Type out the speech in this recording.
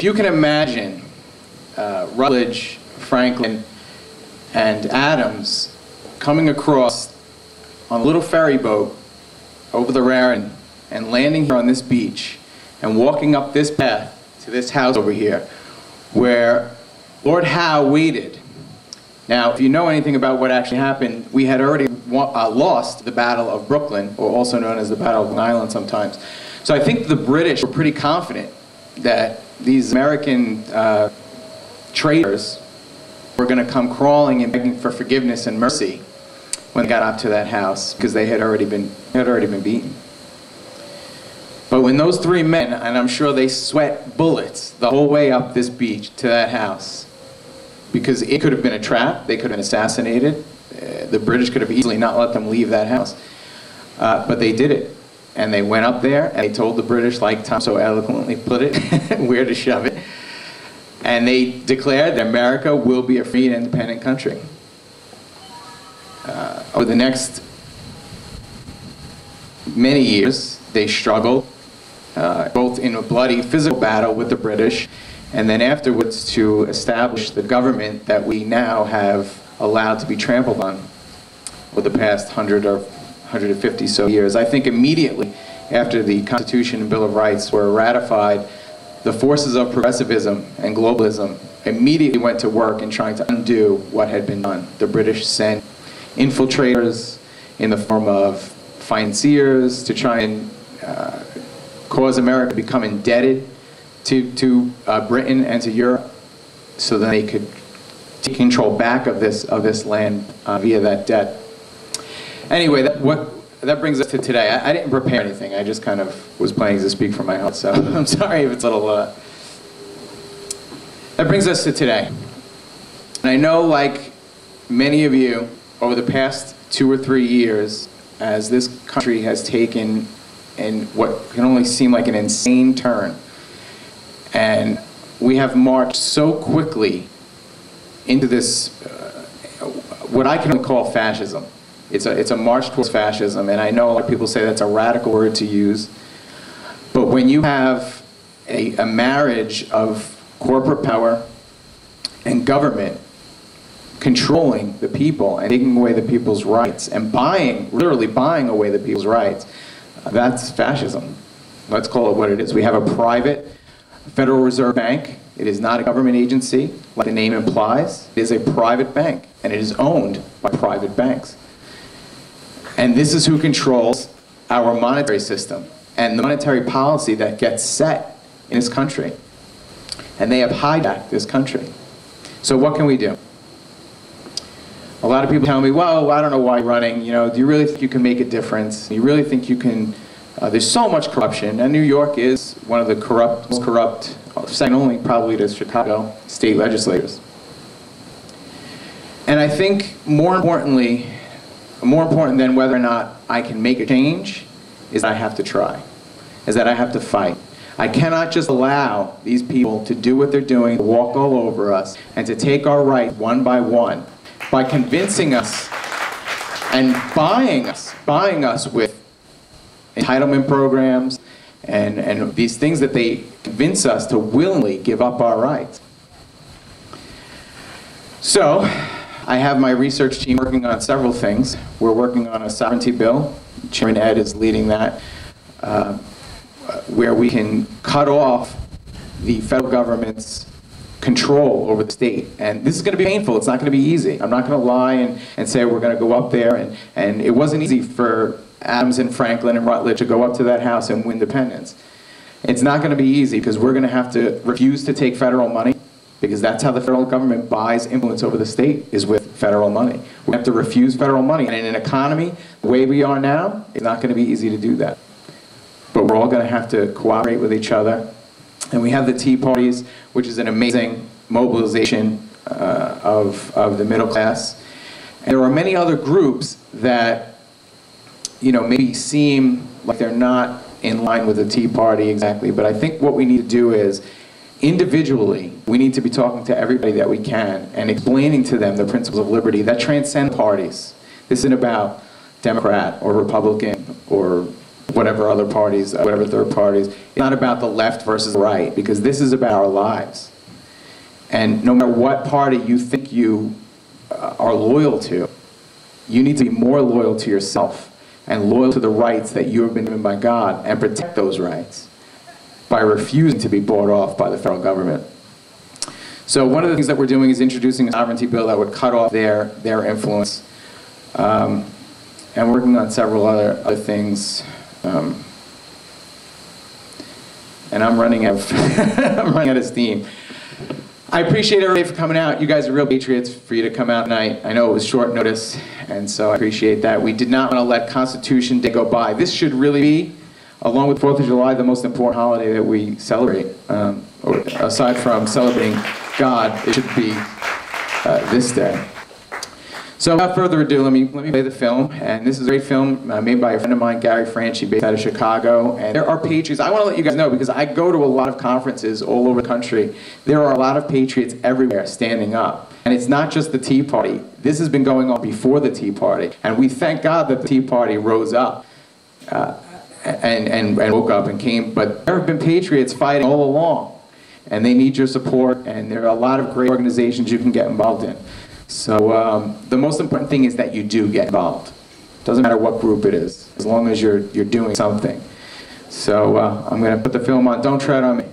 If you can imagine Rutledge, Franklin, and Adams coming across on a little ferry boat over the Raritan and landing here on this beach and walking up this path to this house over here where Lord Howe waited. Now, if you know anything about what actually happened, we had already lost the Battle of Brooklyn, or also known as the Battle of Long Island sometimes. So I think the British were pretty confident that these American traitors were going to come crawling and begging for forgiveness and mercy when they got up to that house, because they had already been beaten. But when those three men, and I'm sure they sweat bullets the whole way up this beach to that house, because it could have been a trap, they could have been assassinated, the British could have easily not let them leave that house. But they did it. And they went up there and they told the British, like Tom so eloquently put it, where to shove it. And they declared that America will be a free and independent country. Over the next many years, they struggled, both in a bloody physical battle with the British, and then afterwards to establish the government that we now have allowed to be trampled on for the past 100 or 150 so years. I think immediately after the Constitution and Bill of Rights were ratified, the forces of progressivism and globalism immediately went to work in trying to undo what had been done. The British sent infiltrators in the form of financiers to try and cause America to become indebted to Britain and to Europe, so that they could take control back of this land via that debt. Anyway, that brings us to today. I didn't prepare anything. I just kind of was planning to speak from my heart, so I'm sorry if it's a little... That brings us to today. And I know, like many of you, over the past 2 or 3 years, as this country has taken in what can only seem like an insane turn, and we have marched so quickly into this, what I can only call fascism. It's a march towards fascism, and I know a lot of people say that's a radical word to use, but when you have a marriage of corporate power and government controlling the people and taking away the people's rights and literally buying away the people's rights, that's fascism. Let's call it what it is. We have a private Federal Reserve Bank. It is not a government agency, like the name implies. It is a private bank, and it is owned by private banks. And this is who controls our monetary system and the monetary policy that gets set in this country. And they have hijacked this country. So what can we do? A lot of people tell me, well, I don't know why you're running. You know, do you really think you can make a difference? Do you really think you can... there's so much corruption, and New York is one of the most corrupt, second only probably to Chicago, state legislators. And I think more important than whether or not I can make a change is that I have to try, is that I have to fight. I cannot just allow these people to do what they're doing, to walk all over us, and to take our rights one by convincing us and buying us with entitlement programs and these things that they convince us to willingly give up our rights. So, I have my research team working on several things. We're working on a sovereignty bill. Chairman Ed is leading that, where we can cut off the federal government's control over the state. And this is going to be painful. It's not going to be easy. I'm not going to lie and say we're going to go up there. And it wasn't easy for Adams and Franklin and Rutledge to go up to that house and win independence. It's not going to be easy, because we're going to have to refuse to take federal money, because that's how the federal government buys influence over the state, is with federal money. We have to refuse federal money. And in an economy the way we are now, it's not going to be easy to do that. But we're all going to have to cooperate with each other. And we have the Tea Parties, which is an amazing mobilization of the middle class. And there are many other groups that, you know, maybe seem like they're not in line with the Tea Party exactly, but I think what we need to do is, individually, we need to be talking to everybody that we can and explaining to them the principles of liberty that transcend parties. This isn't about Democrat or Republican or whatever other parties, whatever third parties. It's not about the left versus the right, because this is about our lives. And no matter what party you think you are loyal to, you need to be more loyal to yourself and loyal to the rights that you have been given by God, and protect those rights by refusing to be bought off by the federal government. So one of the things that we're doing is introducing a sovereignty bill that would cut off their influence. And we're working on several other things. And I'm running out of steam. I appreciate everybody for coming out. You guys are real patriots for you to come out tonight. I know it was short notice, and so I appreciate that. We did not want to let Constitution Day go by. This should really be, along with 4th of July, the most important holiday that we celebrate. Aside from celebrating God, it should be this day. So without further ado, let me play the film. And this is a great film made by a friend of mine, Gary Franchi, based out of Chicago. And there are patriots. I want to let you guys know, because I go to a lot of conferences all over the country. There are a lot of patriots everywhere standing up. And it's not just the Tea Party. This has been going on before the Tea Party. And we thank God that the Tea Party rose up and woke up and came. But there have been patriots fighting all along. And they need your support. And there are a lot of great organizations you can get involved in. So the most important thing is that you do get involved. Doesn't matter what group it is, as long as you're doing something. So I'm going to put the film on. Don't tread on me.